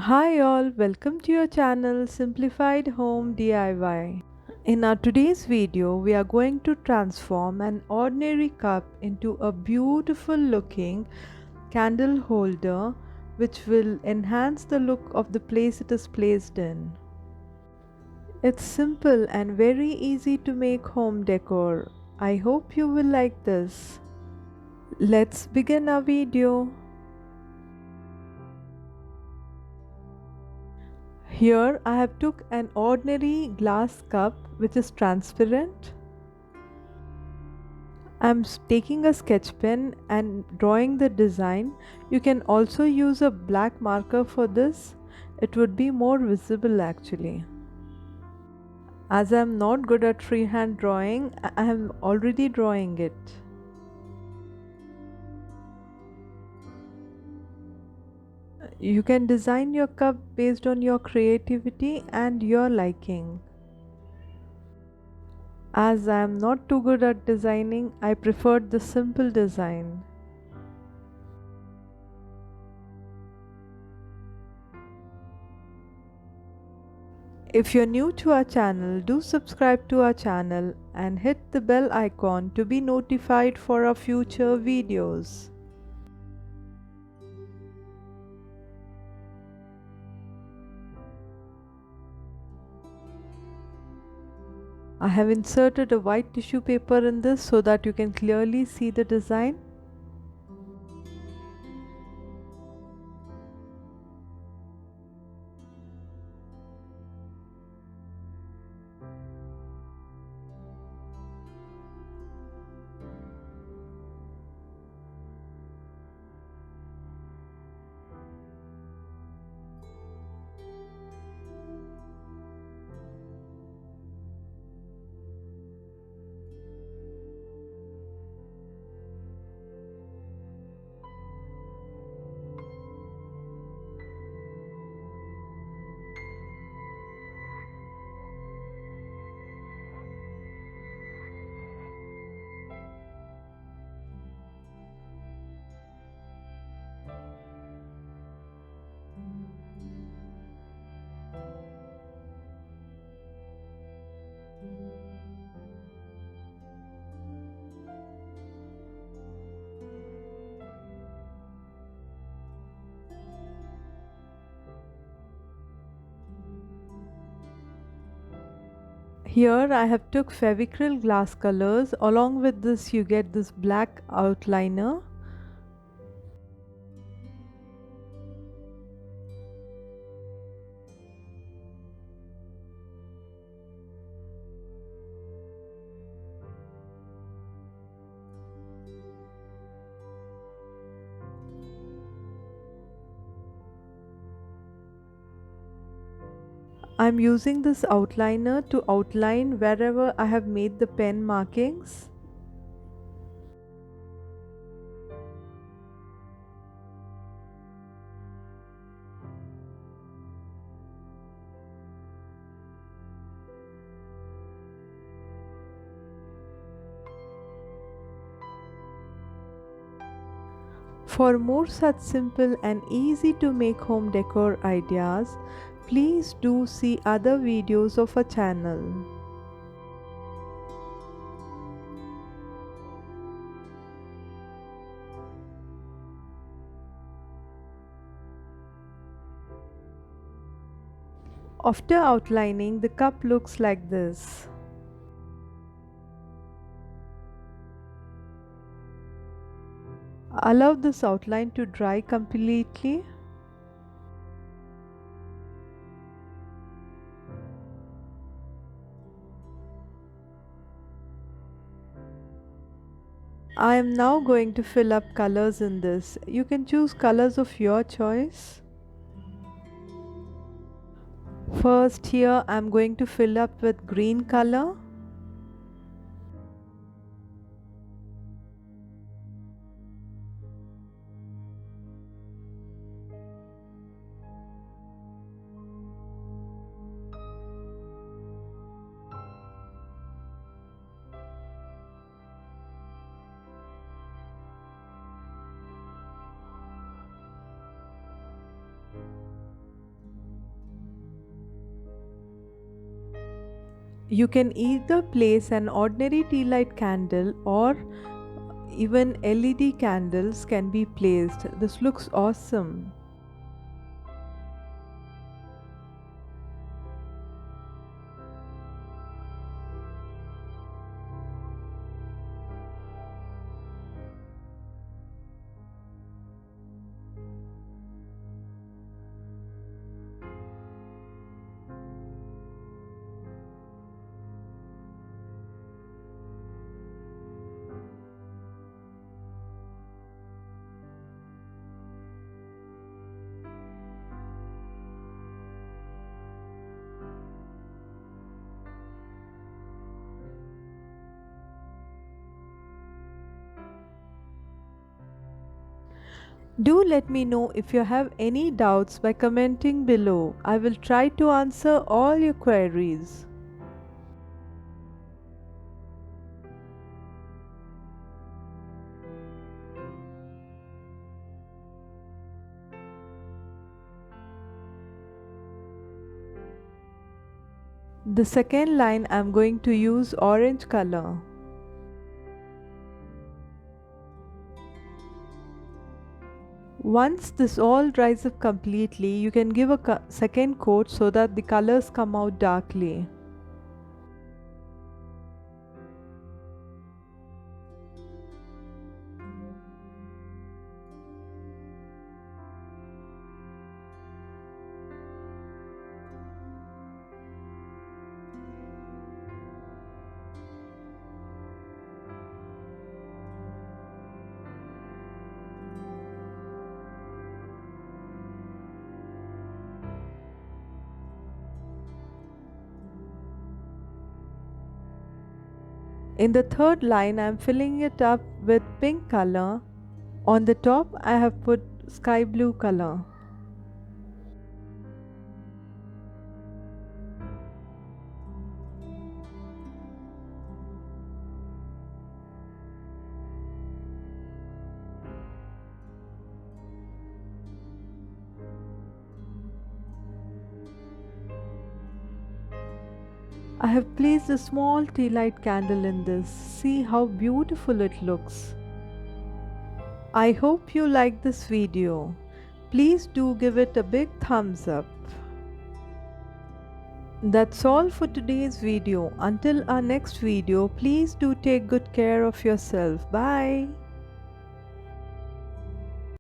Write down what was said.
Hi all, welcome to your channel Simplified Home DIY. In our today's video, we are going to transform an ordinary cup into a beautiful looking candle holder which will enhance the look of the place it is placed in. It's simple and very easy to make home decor. I hope you will like this. Let's begin our video. Here I have took an ordinary glass cup which is transparent. I'm taking a sketch pen and drawing the design. You can also use a black marker for this. It would be more visible actually. As I'm not good at freehand drawing, I am already drawing it. You can design your cup based on your creativity and your liking. As I am not too good at designing, I preferred the simple design. If you're new to our channel, do subscribe to our channel and hit the bell icon to be notified for our future videos. I have inserted a white tissue paper in this so that you can clearly see the design. Here I have took Fevicryl glass colors. Along with this you get this black outliner. I'm using this outliner to outline wherever I have made the pen markings. For more such simple and easy to make home decor ideas, please do see other videos of our channel. After outlining, the cup looks like this. Allow this outline to dry completely. I am now going to fill up colors in this. You can choose colors of your choice. First here I am going to fill up with green color. You can either place an ordinary tea light candle or even LED candles can be placed. This looks awesome. Do let me know if you have any doubts by commenting below. I will try to answer all your queries. The second line I am going to use orange color. Once this all dries up completely, you can give a second coat so that the colors come out darkly. In the third line, I am filling it up with pink color. On the top, I have put sky blue color. I have placed a small tea light candle in this. See how beautiful it looks. I hope you like this video. Please do give it a big thumbs up. That's all for today's video. Until our next video, please do take good care of yourself. Bye.